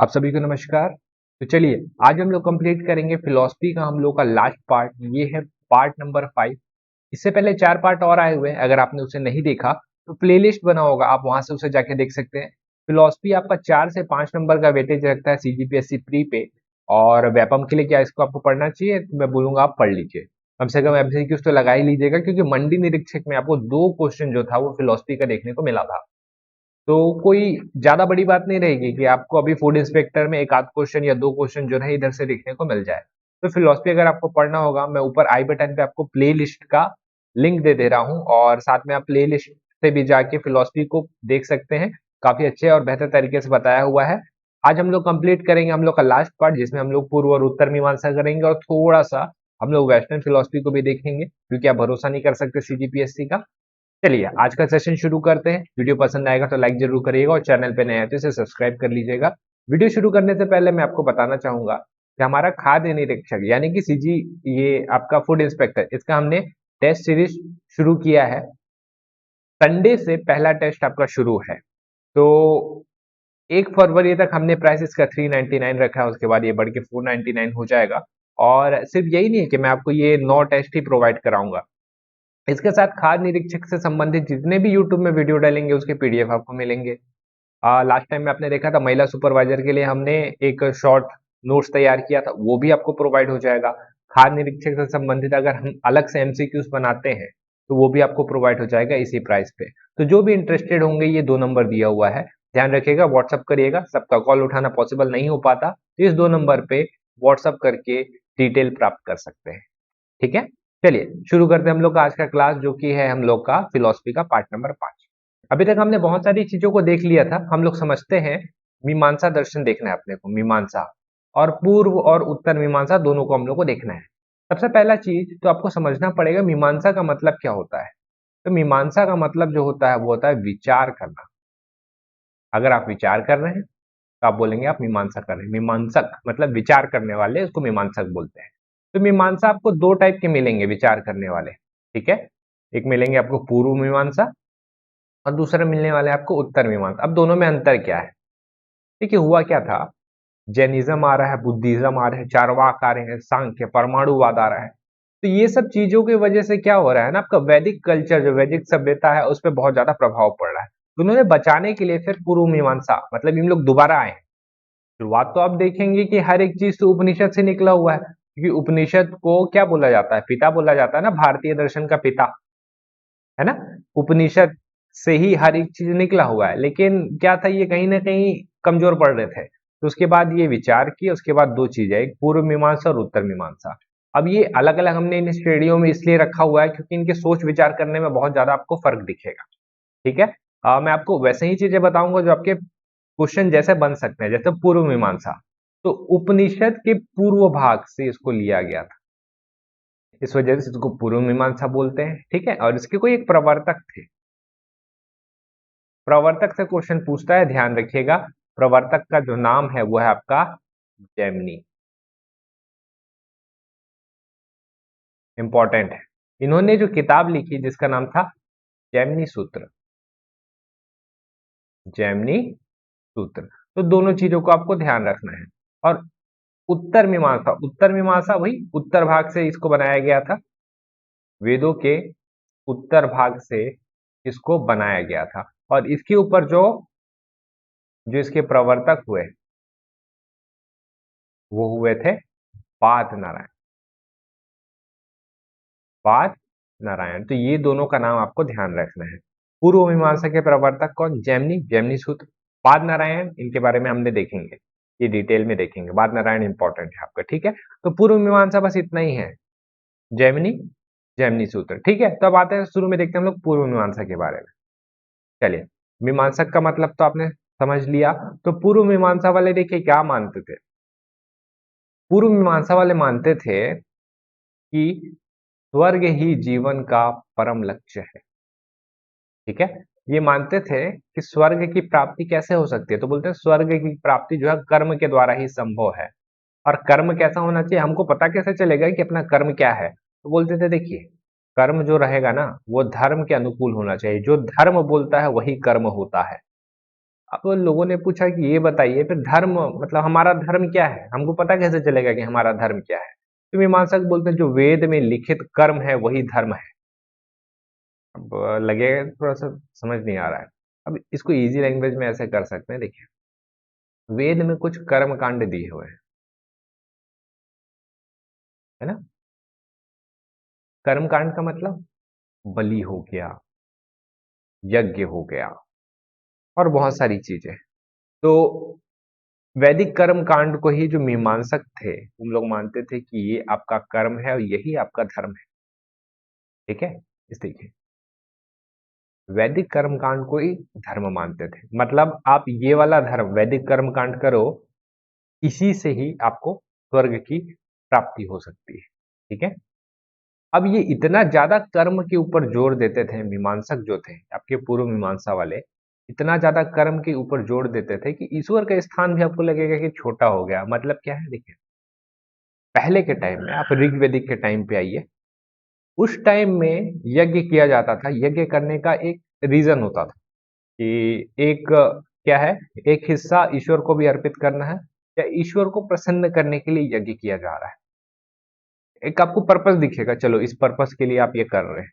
आप सभी को नमस्कार। तो चलिए आज हम लोग कंप्लीट करेंगे फिलॉसफी का हम लोग का लास्ट पार्ट। ये है पार्ट नंबर 5। इससे पहले 4 पार्ट और आए हुए हैं, अगर आपने उसे नहीं देखा तो प्लेलिस्ट बना होगा, आप वहां से उसे जाके देख सकते हैं। फिलॉसफी आपका 4 से 5 नंबर का वेटेज रखता है सीजीपीएससी प्री पे। और वेपम के लिए क्या इसको आपको पढ़ना चाहिए, तो मैं बोलूंगा आप पढ़ लीजिए। कम से कम एमसीक्यूज तो लगा ही लीजिएगा, क्योंकि मंडी निरीक्षक में आपको 2 क्वेश्चन जो था वो फिलॉसफी का देखने को मिला था। तो कोई ज्यादा बड़ी बात नहीं रहेगी कि आपको अभी फूड इंस्पेक्टर में एक आध क्वेश्चन या 2 क्वेश्चन जो है इधर से देखने को मिल जाए। तो फिलॉसफी अगर आपको पढ़ना होगा, मैं ऊपर आई बटन पे आपको प्ले लिस्ट का लिंक दे दे रहा हूँ, और साथ में आप प्ले लिस्ट से भी जाके फिलॉसफी को देख सकते हैं। काफी अच्छे और बेहतर तरीके से बताया हुआ है। आज हम लोग कंप्लीट करेंगे हम लोग का लास्ट पार्ट, जिसमें हम लोग पूर्व और उत्तर मीमांसा करेंगे, और थोड़ा सा हम लोग वेस्टर्न फिलोसफी को भी देखेंगे, क्योंकि आप भरोसा नहीं कर सकते सीजीपीएससी का। चलिए आज का सेशन शुरू करते हैं। वीडियो पसंद आएगा तो लाइक जरूर करिएगा, और चैनल पे नए हैं तो इसे सब्सक्राइब कर लीजिएगा। वीडियो शुरू करने से पहले मैं आपको बताना चाहूंगा कि हमारा खाद्य निरीक्षक यानी कि सीजी, ये आपका फूड इंस्पेक्टर, इसका हमने टेस्ट सीरीज शुरू किया है। संडे से पहला टेस्ट आपका शुरू है। तो 1 फरवरी तक हमने प्राइस इसका 399 रखा है, उसके बाद ये बढ़ के 499 हो जाएगा। और सिर्फ यही नहीं है कि मैं आपको ये 9 टेस्ट ही प्रोवाइड कराऊंगा, इसके साथ खाद्य निरीक्षक से संबंधित जितने भी यूट्यूब में वीडियो डालेंगे उसके पीडीएफ आपको मिलेंगे। लास्ट टाइम में आपने देखा था महिला सुपरवाइजर के लिए हमने एक शॉर्ट नोट्स तैयार किया था, वो भी आपको प्रोवाइड हो जाएगा। खाद्य निरीक्षक से संबंधित अगर हम अलग से एमसीक्यूज बनाते हैं तो वो भी आपको प्रोवाइड हो जाएगा इसी प्राइस पे। तो जो भी इंटरेस्टेड होंगे, ये 2 नंबर दिया हुआ है, ध्यान रखिएगा, व्हाट्सअप करिएगा। सबका कॉल उठाना पॉसिबल नहीं हो पाता, तो इस 2 नंबर पे व्हाट्सअप करके डिटेल प्राप्त कर सकते हैं। ठीक है, चलिए शुरू करते हैं हम लोग का आज का क्लास, जो कि है हम लोग का फिलोसफी का पार्ट नंबर 5। अभी तक हमने बहुत सारी चीजों को देख लिया था। हम लोग समझते हैं मीमांसा दर्शन देखना है अपने को, मीमांसा और पूर्व और उत्तर मीमांसा दोनों को हम लोग को देखना है। सबसे पहला चीज तो आपको समझना पड़ेगा मीमांसा का मतलब क्या होता है। तो मीमांसा का मतलब जो होता है वो होता है विचार करना। अगर आप विचार कर रहे हैं तो आप बोलेंगे आप मीमांसा कर रहे हैं। मीमांसक मतलब विचार करने वाले, उसको मीमांसक बोलते हैं। तो मीमांसा आपको 2 टाइप के मिलेंगे विचार करने वाले। ठीक है, एक मिलेंगे आपको पूर्व मीमांसा, और दूसरा मिलने वाले आपको उत्तर मीमांसा। अब दोनों में अंतर क्या है? देखिए हुआ क्या था, जैनिज्म आ रहा है, बुद्धिज्म आ रहा है, चारवाक आ रहे हैं, सांख्य परमाणुवाद आ रहा है। तो ये सब चीजों की वजह से क्या हो रहा है ना, आपका वैदिक कल्चर जो वैदिक सभ्यता है उस पर बहुत ज्यादा प्रभाव पड़ रहा है। तो उन्होंने बचाने के लिए फिर पूर्व मीमांसा, मतलब इन लोग दोबारा आए हैं। शुरुआत तो आप देखेंगे कि हर एक चीज तो उपनिषद से निकला हुआ है, क्योंकि उपनिषद को क्या बोला जाता है, पिता बोला जाता है ना, भारतीय दर्शन का पिता, है ना। उपनिषद से ही हर एक चीज निकला हुआ है, लेकिन क्या था, ये कहीं ना कहीं कमजोर पड़ रहे थे। तो उसके बाद ये विचार किए, उसके बाद 2 चीजें, एक पूर्व मीमांसा और उत्तर मीमांसा। अब ये अलग अलग हमने इन श्रेणियों में इसलिए रखा हुआ है क्योंकि इनके सोच विचार करने में बहुत ज्यादा आपको फर्क दिखेगा। ठीक है, मैं आपको वैसे ही चीजें बताऊंगा जो आपके क्वेश्चन जैसे बन सकते हैं। जैसे पूर्व मीमांसा, तो उपनिषद के पूर्व भाग से इसको लिया गया था, इस वजह से इसको पूर्व मीमांसा बोलते हैं। ठीक है, और इसके कोई एक प्रवर्तक थे। प्रवर्तक से क्वेश्चन पूछता है, ध्यान रखिएगा। प्रवर्तक का जो नाम है वो है आपका जैमिनी। इंपॉर्टेंट है। इन्होंने जो किताब लिखी जिसका नाम था जैमिनी सूत्र, जैमिनी सूत्र। तो दोनों चीजों को आपको ध्यान रखना है। और उत्तर मीमांसा, उत्तर मीमांसा वही उत्तर भाग से इसको बनाया गया था, वेदों के उत्तर भाग से इसको बनाया गया था। और इसके ऊपर जो जो इसके प्रवर्तक हुए वो हुए थे पाद नारायण, पाद नारायण। तो ये दोनों का नाम आपको ध्यान रखना है। पूर्व मीमांसा के प्रवर्तक कौन? जैमिनी, जैमिनी सूत्र। पाद नारायण, इनके बारे में हमने देखेंगे, ये डिटेल में देखेंगे। पाद नारायण इंपॉर्टेंट है आपका। ठीक है, तो पूर्व मीमांसा बस इतना ही है, जैमिनी, जैमिनी सूत्र। ठीक है, तो अब आते हैं शुरू में, देखते हैं हम लोग पूर्व मीमांसा के बारे में। चलिए, मीमांसक का मतलब तो आपने समझ लिया। तो पूर्व मीमांसा वाले देखिए क्या मानते थे। पूर्व मीमांसा वाले मानते थे कि स्वर्ग ही जीवन का परम लक्ष्य है। ठीक है, ये मानते थे कि स्वर्ग की प्राप्ति कैसे हो सकती है, तो बोलते हैं स्वर्ग की प्राप्ति जो है कर्म के द्वारा ही संभव है। और कर्म कैसा होना चाहिए, हमको पता कैसे चलेगा कि अपना कर्म क्या है? तो बोलते थे देखिए, कर्म जो रहेगा ना वो धर्म के अनुकूल होना चाहिए, जो धर्म बोलता है वही कर्म होता है। अब लोगों ने पूछा कि ये बताइए फिर धर्म मतलब हमारा धर्म क्या है, हमको पता कैसे चलेगा कि हमारा धर्म क्या है? तो मीमांसक बोलते हैं जो वेद में लिखित कर्म है वही धर्म है। अब लगेगा थोड़ा सा समझ नहीं आ रहा है। अब इसको इजी लैंग्वेज में ऐसे कर सकते हैं, देखिए वेद में कुछ कर्म कांड दिए हुए हैं, है ना? कर्म कांड का मतलब बलि हो गया, यज्ञ हो गया और बहुत सारी चीजें। तो वैदिक कर्म कांड को ही जो मीमांसक थे उन लोग मानते थे कि ये आपका कर्म है और यही आपका धर्म है। ठीक है, इस देखिए वैदिक कर्म कांड को ही धर्म मानते थे, मतलब आप ये वाला धर्म वैदिक कर्म कांड करो, इसी से ही आपको स्वर्ग की प्राप्ति हो सकती है। ठीक है, अब ये इतना ज्यादा कर्म के ऊपर जोर देते थे मीमांसक जो थे आपके पूर्व मीमांसा वाले, इतना ज्यादा कर्म के ऊपर जोर देते थे कि ईश्वर का स्थान भी आपको लगेगा कि छोटा हो गया। मतलब क्या है, देखिए पहले के टाइम में आप ऋग्वेदिक के टाइम पे आइए, उस टाइम में यज्ञ किया जाता था। यज्ञ करने का एक रीजन होता था कि एक क्या है, एक हिस्सा ईश्वर को भी अर्पित करना है या ईश्वर को प्रसन्न करने के लिए यज्ञ किया जा रहा है। एक आपको पर्पस दिखेगा, चलो इस पर्पस के लिए आप ये कर रहे हैं।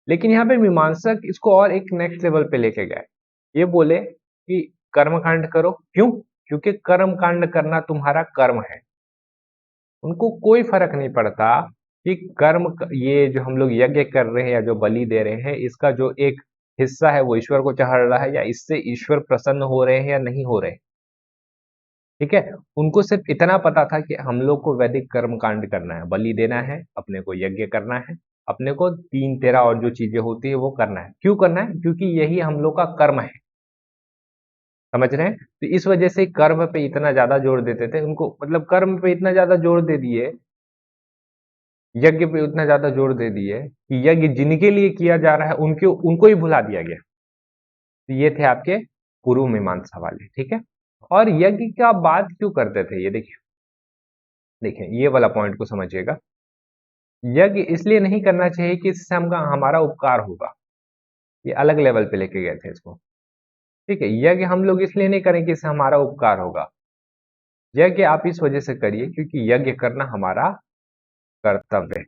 लेकिन यहाँ पे मीमांसक इसको और एक नेक्स्ट लेवल पे लेके गए। ये बोले कि कर्म कांड करो, क्यों? क्योंकि कर्म कांड करना तुम्हारा कर्म है। उनको कोई फर्क नहीं पड़ता कि ये जो हम लोग यज्ञ कर रहे हैं या जो बलि दे रहे हैं, इसका जो एक हिस्सा है वो ईश्वर को चढ़ रहा है या इससे ईश्वर प्रसन्न हो रहे हैं या नहीं हो रहे हैं। ठीक है, उनको सिर्फ इतना पता था कि हम लोग को वैदिक कर्म कांड करना है, बलि देना है, अपने को यज्ञ करना है, अपने को तीन तेरह और जो चीजें होती है वो करना है। क्यों करना है? क्योंकि यही हम लोग का कर्म है। समझ रहे हैं? तो इस वजह से कर्म पे इतना ज्यादा जोर देते थे उनको, मतलब कर्म पे इतना ज्यादा जोर दे दिए, यज्ञ पे उतना ज्यादा जोर दे दिए कि यज्ञ जिनके लिए किया जा रहा है उनके उनको ही भुला दिया गया। तो ये थे आपके पूर्व मीमांसा वाले। ठीक है, और यज्ञ का बात क्यों करते थे, ये देखिए देखिए ये वाला पॉइंट को समझिएगा। यज्ञ इसलिए नहीं करना चाहिए कि इससे हमका हमारा उपकार होगा, ये अलग लेवल पे लेके गए थे इसको। ठीक है, यज्ञ हम लोग इसलिए नहीं करें कि इससे हमारा उपकार होगा। यज्ञ आप इस वजह से करिए क्योंकि यज्ञ करना हमारा कर्तव्य है।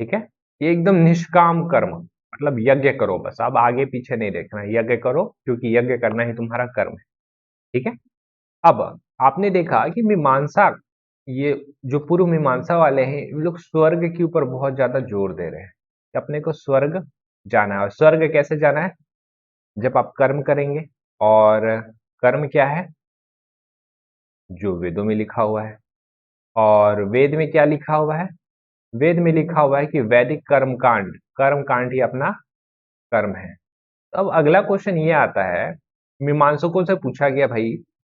ठीक है, ये एकदम निष्काम कर्म, मतलब यज्ञ करो बस, अब आगे पीछे नहीं देखना, यज्ञ करो क्योंकि यज्ञ करना ही तुम्हारा कर्म है। ठीक है, अब आपने देखा कि मीमांसा, ये जो पूर्व मीमांसा वाले हैं ये लोग स्वर्ग के ऊपर बहुत ज्यादा जोर दे रहे हैं कि अपने को स्वर्ग जाना है। और स्वर्ग कैसे जाना है? जब आप कर्म करेंगे। और कर्म क्या है? जो वेदों में लिखा हुआ है। और वेद में क्या लिखा हुआ है? वेद में लिखा हुआ है कि वैदिक कर्म कांड ही अपना कर्म है। तो अब अगला क्वेश्चन ये आता है, मीमांसकों से पूछा गया भाई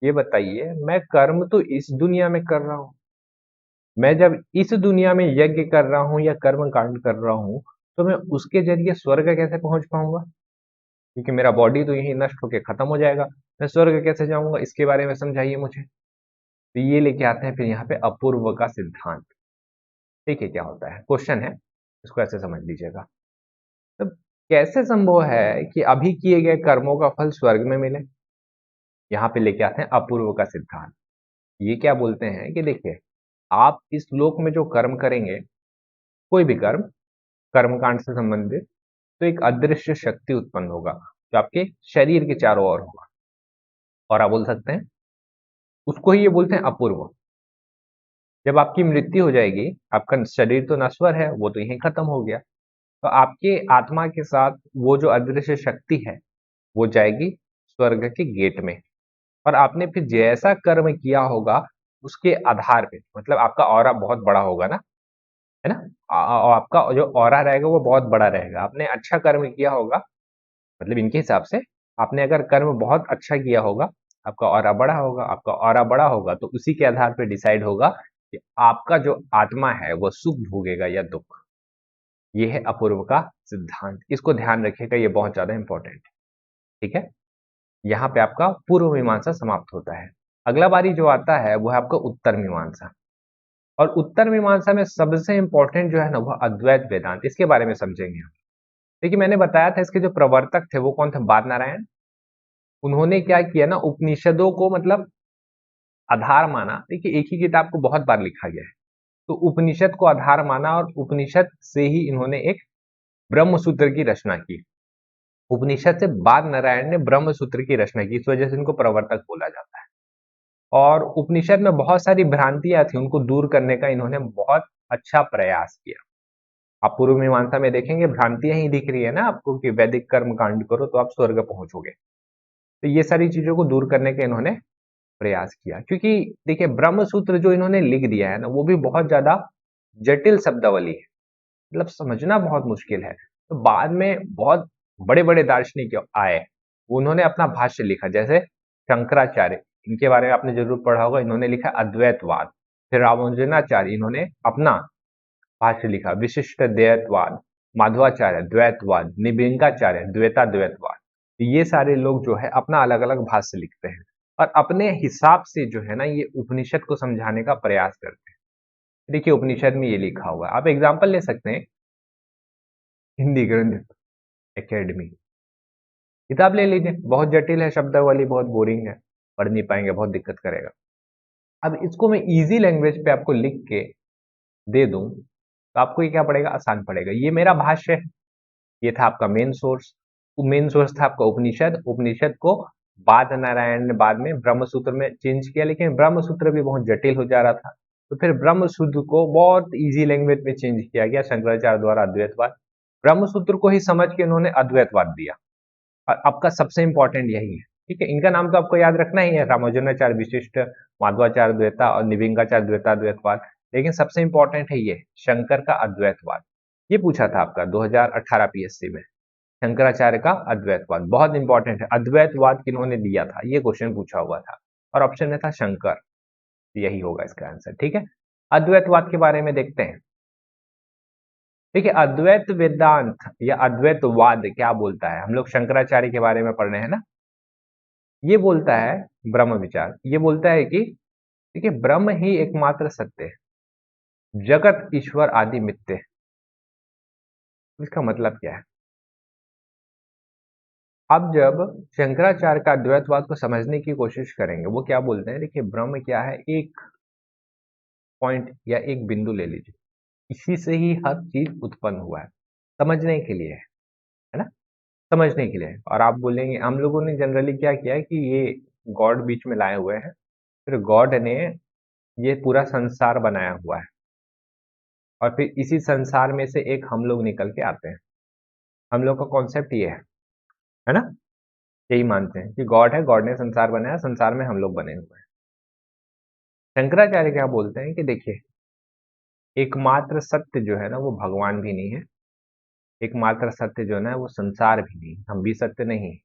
ये बताइए, मैं कर्म तो इस दुनिया में कर रहा हूँ, मैं जब इस दुनिया में यज्ञ कर रहा हूँ या कर्म कांड कर रहा हूँ तो मैं उसके जरिए स्वर्ग कैसे पहुंच पाऊंगा? क्योंकि मेरा बॉडी तो यही नष्ट होके खत्म हो जाएगा, मैं स्वर्ग कैसे जाऊंगा? इसके बारे में समझाइए मुझे। तो ये लेके आते हैं फिर यहाँ पे अपूर्व का सिद्धांत। देखिए क्या होता है, क्वेश्चन है, इसको ऐसे समझ लीजिएगा। तो कैसे संभव है कि अभी किए गए कर्मों का फल स्वर्ग में मिले? यहाँ पे लेके आते हैं अपूर्व का सिद्धांत। ये क्या बोलते हैं कि देखिए आप इस लोक में जो कर्म करेंगे, कोई भी कर्म कर्मकांड से संबंधित, तो एक अदृश्य शक्ति उत्पन्न होगा जो आपके शरीर के चारों ओर होगा, और आप बोल सकते हैं उसको ही ये बोलते हैं अपूर्व। जब आपकी मृत्यु हो जाएगी, आपका शरीर तो नश्वर है, वो तो यहीं खत्म हो गया, तो आपके आत्मा के साथ वो जो अदृश्य शक्ति है वो जाएगी स्वर्ग के गेट में। और आपने फिर जैसा कर्म किया होगा उसके आधार पे, मतलब आपका ऑरा बहुत बड़ा होगा ना, है ना? और आपका जो ऑरा रहेगा वो बहुत बड़ा रहेगा। आपने अच्छा कर्म किया होगा, मतलब इनके हिसाब से आपने अगर कर्म बहुत अच्छा किया होगा, आपका ऑरा बड़ा होगा। आपका ऑरा बड़ा होगा तो उसी के आधार पे डिसाइड होगा कि आपका जो आत्मा है वो सुख भोगेगा या दुख। ये है अपूर्व का सिद्धांत, इसको ध्यान रखिएगा, ये बहुत ज्यादा इंपॉर्टेंट है। ठीक है, यहाँ पे आपका पूर्व मीमांसा समाप्त होता है। अगला बारी जो आता है वो है आपका उत्तर मीमांसा। और उत्तर मीमांसा में सबसे इंपॉर्टेंट जो है ना वो अद्वैत वेदांत, इसके बारे में समझेंगे हम। देखिए मैंने बताया था इसके जो प्रवर्तक थे वो कौन थे? बादनारायण। उन्होंने क्या किया ना, उपनिषदों को मतलब आधार माना। देखिए एक ही किताब को बहुत बार लिखा गया है, तो उपनिषद को आधार माना और उपनिषद से ही इन्होंने एक ब्रह्म सूत्र की रचना की। उपनिषद से बाद नारायण ने ब्रह्म सूत्र की रचना की, इस वजह से इनको प्रवर्तक बोला जाता है। और उपनिषद में बहुत सारी भ्रांतियां थी, उनको दूर करने का इन्होंने बहुत अच्छा प्रयास किया। आप पूर्व मीमांसा में देखेंगे भ्रांतियां ही दिख रही है ना आपको कि वैदिक कर्म कांड करो तो आप स्वर्ग पहुंचोगे। तो ये सारी चीजों को दूर करने का इन्होंने प्रयास किया, क्योंकि देखिए ब्रह्म सूत्र जो इन्होंने लिख दिया है ना, वो भी बहुत ज्यादा जटिल शब्दावली है, मतलब समझना बहुत मुश्किल है। तो बाद में बहुत बड़े बड़े दार्शनिक आए, उन्होंने अपना भाष्य लिखा, जैसे शंकराचार्य, इनके बारे में आपने जरूर पढ़ा होगा, इन्होंने लिखा अद्वैतवाद। फिर रामानुजनाचार्य, इन्होंने अपना भाष्य लिखा विशिष्ट द्वैतवाद। माधवाचार्य द्वैतवाद, निबिंगाचार्य द्वैताद्वैतवाद। ये सारे लोग जो है अपना अलग अलग भाष्य लिखते हैं और अपने हिसाब से जो है ना ये उपनिषद को समझाने का प्रयास करते हैं। देखिए उपनिषद में ये लिखा हुआ है, आप एग्जाम्पल ले सकते हैं, हिंदी ग्रंथ एकेडमी किताब ले लीजिए, बहुत जटिल है शब्दावली, बहुत बोरिंग है, पढ़ नहीं पाएंगे, बहुत दिक्कत करेगा। अब इसको मैं इजी लैंग्वेज पे आपको लिख के दे दूं तो आपको ये क्या पड़ेगा, आसान पड़ेगा। ये मेरा भाष्य है, ये था आपका मेन सोर्स। मेन सोर्स था आपका उपनिषद। उपनिषद को बाद नारायण ने बाद में ब्रह्म सूत्र में चेंज किया, लेकिन ब्रह्म सूत्र भी बहुत जटिल हो जा रहा था, तो फिर ब्रह्म सूत्र को बहुत इजी लैंग्वेज में चेंज किया गया शंकराचार्य द्वारा अद्वैतवाद। ब्रह्म सूत्र को ही समझ के उन्होंने अद्वैतवाद दिया और आपका सबसे इंपॉर्टेंट यही है। ठीक है, इनका नाम तो आपको याद रखना ही है, रामानुजनाचार्य विशिष्ट, माधवाचार्य द्वैता और निबिंगाचार्य द्वैताद्वैतवाद। लेकिन सबसे इंपॉर्टेंट है ये शंकर का अद्वैतवाद। ये पूछा था आपका 2018 पीएससी में, शंकराचार्य का अद्वैतवाद बहुत इंपॉर्टेंट है। अद्वैतवाद किन्होंने दिया था, ये क्वेश्चन पूछा हुआ था और ऑप्शन में था शंकर, यही होगा इसका आंसर। ठीक है, अद्वैतवाद के बारे में देखते हैं। देखिए अद्वैत वेदांत या अद्वैतवाद क्या बोलता है, हम लोग शंकराचार्य के बारे में पढ़ रहे हैं ना। ये बोलता है ब्रह्म विचार, ये बोलता है कि देखिए ब्रह्म ही एकमात्र सत्य है, जगत ईश्वर आदि मिथ्य है। इसका मतलब क्या है, अब जब शंकराचार्य का अद्वैतवाद को समझने की कोशिश करेंगे, वो क्या बोलते हैं, देखिए ब्रह्म क्या है, एक पॉइंट या एक बिंदु ले लीजिए, इसी से ही हर चीज उत्पन्न हुआ है, समझने के लिए है ना, समझने के लिए। और आप बोलेंगे हम लोगों ने जनरली क्या किया है कि ये गॉड बीच में लाए हुए हैं, फिर गॉड ने ये पूरा संसार बनाया हुआ है और फिर इसी संसार में से एक हम लोग निकल के आते हैं। हम लोग का कॉन्सेप्ट ये है ना, यही मानते हैं कि गॉड है, गॉड ने संसार बनाया, संसार में हम लोग बने हुए हैं। शंकराचार्य क्या बोलते हैं कि देखिए एकमात्र सत्य जो है ना वो भगवान भी नहीं है, एकमात्र सत्य जो है ना वो संसार भी नहीं, हम भी सत्य नहीं।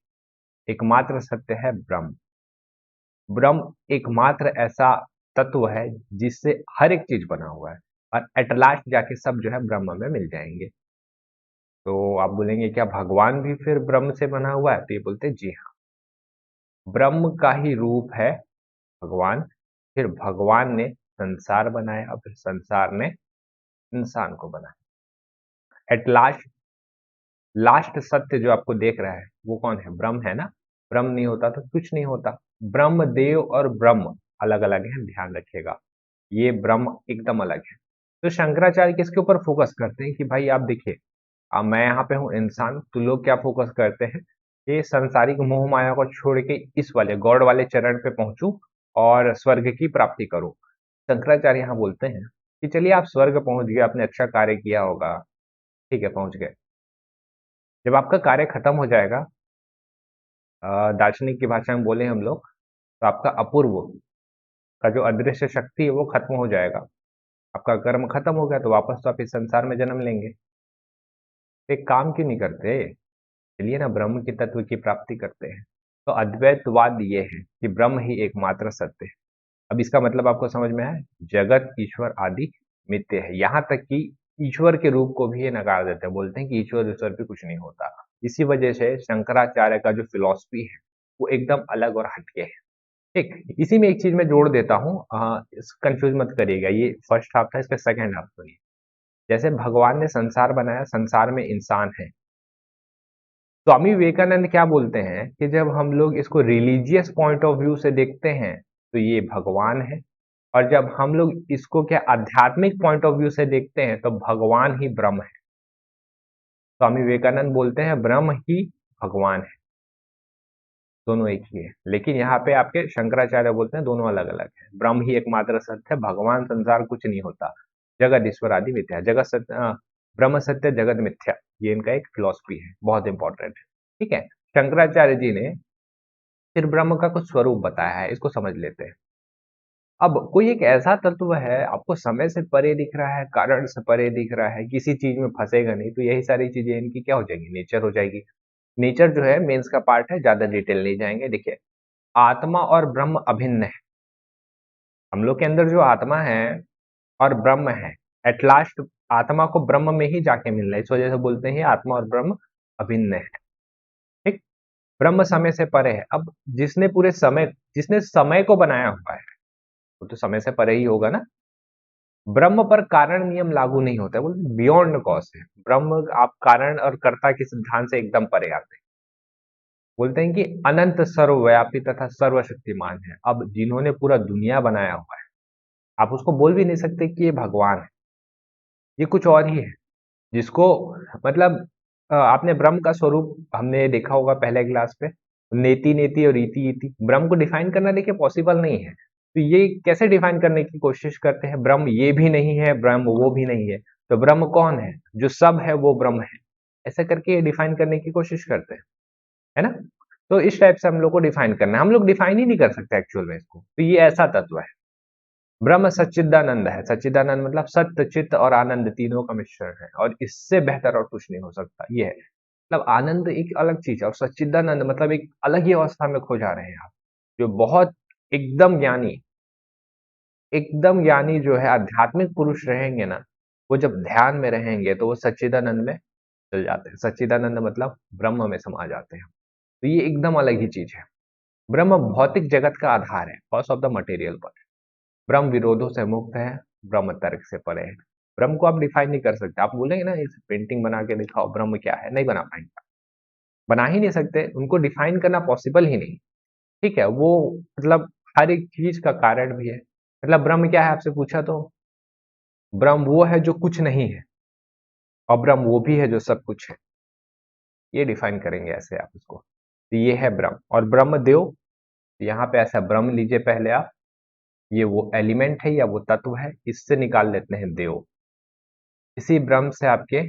एकमात्र सत्य है ब्रह्म। ब्रह्म एकमात्र ऐसा तत्व है जिससे हर एक चीज बना हुआ है और एट लास्ट जाके सब जो है ब्रह्म में मिल जाएंगे। तो आप बोलेंगे क्या भगवान भी फिर ब्रह्म से बना हुआ है, तो ये बोलते हैं जी हाँ, ब्रह्म का ही रूप है भगवान। फिर भगवान ने संसार बनाया और फिर संसार ने इंसान को बनाया। एट लास्ट लास्ट सत्य जो आपको देख रहा है वो कौन है, ब्रह्म है ना। ब्रह्म नहीं होता तो कुछ नहीं होता। ब्रह्म देव और ब्रह्म अलग अलग है, ध्यान रखिएगा, ये ब्रह्म एकदम अलग है। तो शंकराचार्य किसके ऊपर फोकस करते हैं कि भाई आप देखिए, अब मैं यहाँ पे हूँ इंसान, तो लोग क्या फोकस करते हैं, ये संसारिक मोह माया को छोड़ के इस वाले गॉड वाले चरण पे पहुंचूं और स्वर्ग की प्राप्ति करूं। शंकराचार्य यहाँ बोलते हैं कि चलिए आप स्वर्ग पहुंच गए, आपने अच्छा कार्य किया होगा, ठीक है पहुंच गए, जब आपका कार्य खत्म हो जाएगा, दार्शनिक की भाषा में बोले हम लोग, तो आपका अपूर्व का जो अदृश्य शक्ति है वो खत्म हो जाएगा, आपका कर्म खत्म हो गया, तो वापस तो आप इस संसार में जन्म लेंगे। तो एक काम क्यों नहीं करते, चलिए ना ब्रह्म की तत्व की प्राप्ति करते हैं। तो अद्वैतवाद ये है कि ब्रह्म ही एकमात्र सत्य है। अब इसका मतलब आपको समझ में आया, जगत ईश्वर आदि मिथ्य है, यहाँ तक कि ईश्वर के रूप को भी ये नकार देते हैं, बोलते हैं कि ईश्वर ईश्वर भी कुछ नहीं होता। इसी वजह से शंकराचार्य का जो फिलॉसफी है वो एकदम अलग और हटके है। ठीक, इसी में एक चीज मैं जोड़ देता हूँ, कंफ्यूज मत करिएगा, ये फर्स्ट हाफ था, इसका सेकंड हाफ सुनिए। जैसे भगवान ने संसार बनाया, संसार में इंसान है, स्वामी विवेकानंद क्या बोलते हैं कि जब हम लोग इसको रिलीजियस पॉइंट ऑफ व्यू से देखते हैं तो ये भगवान है, और जब हम लोग इसको क्या आध्यात्मिक पॉइंट ऑफ व्यू से देखते हैं तो भगवान ही ब्रह्म है। स्वामी विवेकानंद बोलते हैं ब्रह्म ही भगवान है, दोनों एक ही है। लेकिन यहाँ पे आपके शंकराचार्य बोलते हैं दोनों अलग अलग है। ब्रह्म ही एकमात्र सत्य है, भगवान संसार कुछ नहीं होता, जगत ईश्वर आदि मिथ्या, जगत सत्य ब्रह्म सत्य जगत मिथ्या, ये इनका एक फिलॉसफी है, बहुत इंपॉर्टेंट है। ठीक है, शंकराचार्य जी ने फिर ब्रह्म का कुछ स्वरूप बताया है, इसको समझ लेते हैं। अब कोई एक ऐसा तत्व है, आपको समय से परे दिख रहा है, कारण से परे दिख रहा है, किसी चीज में फंसेगा नहीं, तो यही सारी चीजें इनकी क्या हो जाएंगी, नेचर हो जाएगी। नेचर जो है मेंस का पार्ट है, ज्यादा डिटेल नहीं जाएंगे। देखिए, आत्मा और ब्रह्म अभिन्न है। हम लोग के अंदर जो आत्मा है और ब्रह्म है, एट लास्ट आत्मा को ब्रह्म में ही जाके मिलना है, इस वजह से बोलते हैं आत्मा और ब्रह्म अभिन्न है। ठीक, ब्रह्म समय से परे है। अब जिसने समय को बनाया हुआ है वो तो समय से परे ही होगा ना। ब्रह्म पर कारण नियम लागू नहीं होता है, बोलते बियॉन्ड कॉज है ब्रह्म। आप कारण और कर्ता के सिद्धांत से एकदम परे आते हैं। बोलते हैं कि अनंत सर्वव्यापी तथा सर्वशक्तिमान है। अब जिन्होंने पूरा दुनिया बनाया हुआ है, आप उसको बोल भी नहीं सकते कि ये भगवान है, ये कुछ और ही है। जिसको मतलब आपने ब्रह्म का स्वरूप हमने देखा होगा पहले क्लास पे, नेति नेति और इति इति। ब्रह्म को डिफाइन करना देखिए पॉसिबल नहीं है, तो ये कैसे डिफाइन करने की कोशिश करते हैं, ब्रह्म ये भी नहीं है, ब्रह्म वो भी नहीं है, तो ब्रह्म कौन है, जो सब है वो ब्रह्म है। ऐसा करके ये डिफाइन करने की कोशिश करते हैं, है ना। तो इस टाइप से हम लोग को डिफाइन करना है, हम लोग डिफाइन ही नहीं कर सकते एक्चुअल में इसको। तो ये ऐसा तत्व है, ब्रह्म सच्चिदानंद है। सच्चिदानंद मतलब सत्य चित्त और आनंद तीनों का मिश्रण है, और इससे बेहतर और कुछ नहीं हो सकता। ये है मतलब आनंद एक अलग चीज है, और सच्चिदानंद मतलब एक अलग ही अवस्था में खो जा रहे हैं आप। जो बहुत एकदम ज्ञानी जो है आध्यात्मिक पुरुष रहेंगे ना, वो जब ध्यान में रहेंगे तो वो सच्चिदानंद में चल जाते हैं। सच्चिदानंद मतलब ब्रह्म में समा जाते हैं। तो ये एकदम अलग ही चीज है। ब्रह्म भौतिक जगत का आधार है, कॉज ऑफ द मटेरियल पर। ब्रह्म विरोधों से मुक्त है, ब्रह्म तर्क से परे है। ब्रह्म को आप डिफाइन नहीं कर सकते। आप बोलेंगे ना इस पेंटिंग बना के दिखाओ ब्रह्म क्या है, नहीं बना पाएंगे, बना ही नहीं सकते, उनको डिफाइन करना पॉसिबल ही नहीं। ठीक है, वो मतलब हर एक चीज का कारण भी है। मतलब ब्रह्म क्या है आपसे पूछा तो ब्रह्म वो है जो कुछ नहीं है, और ब्रह्म वो भी है जो सब कुछ है। ये डिफाइन करेंगे ऐसे आप इसको। तो ये है ब्रह्म। और ब्रह्म देव, यहाँ पे ऐसा ब्रह्म लीजिए पहले आप, ये वो एलिमेंट है या वो तत्व है, इससे निकाल लेते हैं देव। इसी ब्रह्म से आपके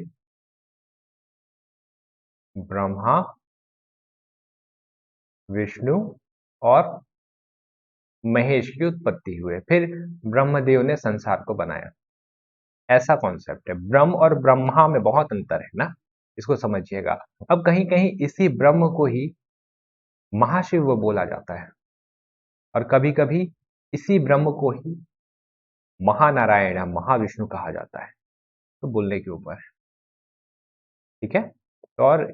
ब्रह्मा, विष्णु और महेश की उत्पत्ति हुई। फिर ब्रह्मदेव ने संसार को बनाया। ऐसा कॉन्सेप्ट है। ब्रह्म और ब्रह्मा में बहुत अंतर है ना, इसको समझिएगा। अब कहीं कहीं इसी ब्रह्म को ही महाशिव बोला जाता है, और कभी कभी इसी ब्रह्म को ही महानारायण या महाविष्णु कहा जाता है। तो बोलने के ऊपर है। ठीक है, तो और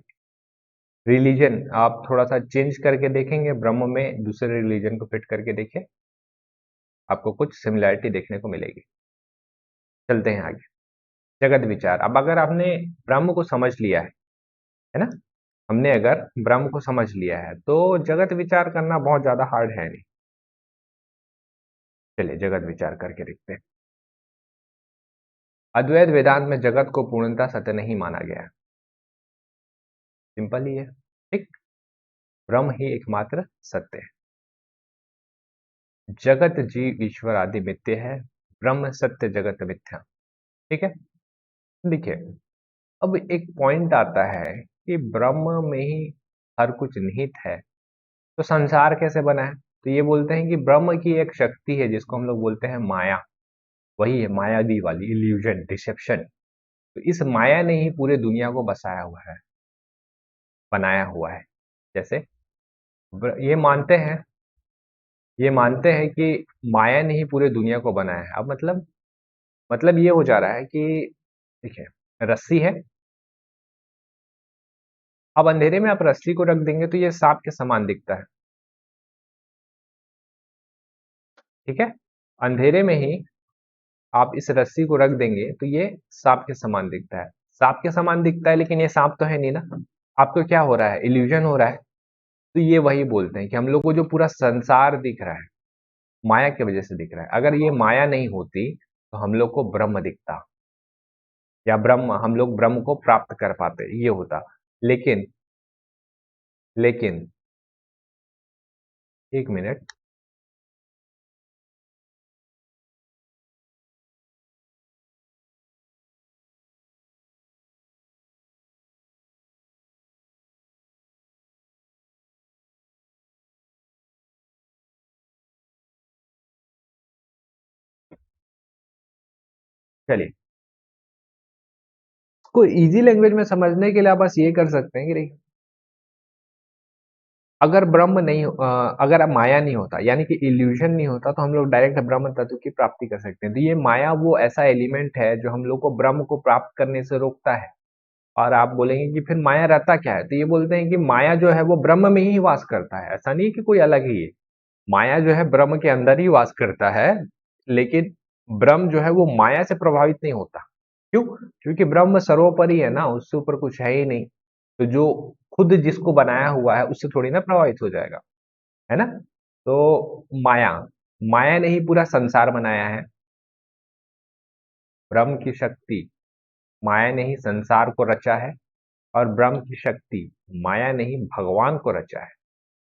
रिलीजन आप थोड़ा सा चेंज करके देखेंगे, ब्रह्म में दूसरे रिलीजन को फिट करके देखिए, आपको कुछ सिमिलैरिटी देखने को मिलेगी। चलते हैं आगे। जगत विचार। अब अगर आपने ब्रह्म को समझ लिया है ना, हमने अगर ब्रह्म को समझ लिया है तो जगत विचार करना बहुत ज्यादा हार्ड है नहीं। चलिए जगत विचार करके देखते हैं। अद्वैत वेदांत में जगत को पूर्णतः सत्य नहीं माना गया है। सिंपल ही है। ठीक, ब्रह्म ही एकमात्र सत्य है। जगत जीव ईश्वर आदि मिथ्य है, ब्रह्म सत्य जगत मिथ्या। ठीक है, देखिए अब एक पॉइंट आता है कि ब्रह्म में ही हर कुछ निहित है, तो संसार कैसे बना है। तो ये बोलते हैं कि ब्रह्म की एक शक्ति है जिसको हम लोग बोलते हैं माया, वही है मायावी वाली इल्यूजन डिसेप्शन। तो इस माया ने ही पूरे दुनिया को बसाया हुआ है, बनाया हुआ है। जैसे ये मानते हैं कि माया ने ही पूरे दुनिया को बनाया है। अब मतलब ये हो जा रहा है कि देखिए रस्सी है, अब अंधेरे में आप रस्सी को रख देंगे तो ये सांप के समान दिखता है। ठीक है, अंधेरे में ही आप इस रस्सी को रख देंगे तो ये सांप के समान दिखता है। सांप के समान दिखता है लेकिन ये सांप तो है नहीं ना। आपको क्या हो रहा है, इल्यूजन हो रहा है। तो ये वही बोलते हैं कि हम लोग को जो पूरा संसार दिख रहा है माया की वजह से दिख रहा है। अगर ये माया नहीं होती तो हम लोग को ब्रह्म दिखता, या ब्रह्म, हम लोग ब्रह्म को प्राप्त कर पाते, ये होता। लेकिन लेकिन एक मिनट, चलिए, इसको इजी लैंग्वेज में समझने के लिए आप बस ये कर सकते हैं कि देखिए, अगर ब्रह्म नहीं अगर माया नहीं होता, यानी कि इल्यूजन नहीं होता, तो हम लोग डायरेक्ट ब्रह्म तत्व की प्राप्ति कर सकते हैं। तो ये माया वो ऐसा एलिमेंट है जो हम लोग को ब्रह्म को प्राप्त करने से रोकता है। और आप बोलेंगे कि फिर माया रहता क्या है, तो ये बोलते हैं कि माया जो है वो ब्रह्म में ही वास करता है, ऐसा नहीं है कि कोई अलग ही है। माया जो है ब्रह्म के अंदर ही वास करता है, लेकिन ब्रह्म जो है वो माया से प्रभावित नहीं होता। क्यों? क्योंकि ब्रह्म सर्वोपरि है ना, उससे ऊपर कुछ है ही नहीं। तो जो खुद जिसको बनाया हुआ है उससे थोड़ी ना प्रभावित हो जाएगा, है ना। तो माया माया ने ही पूरा संसार बनाया है। ब्रह्म की शक्ति, माया ने ही संसार को रचा है। और ब्रह्म की शक्ति, माया ने ही भगवान को रचा है।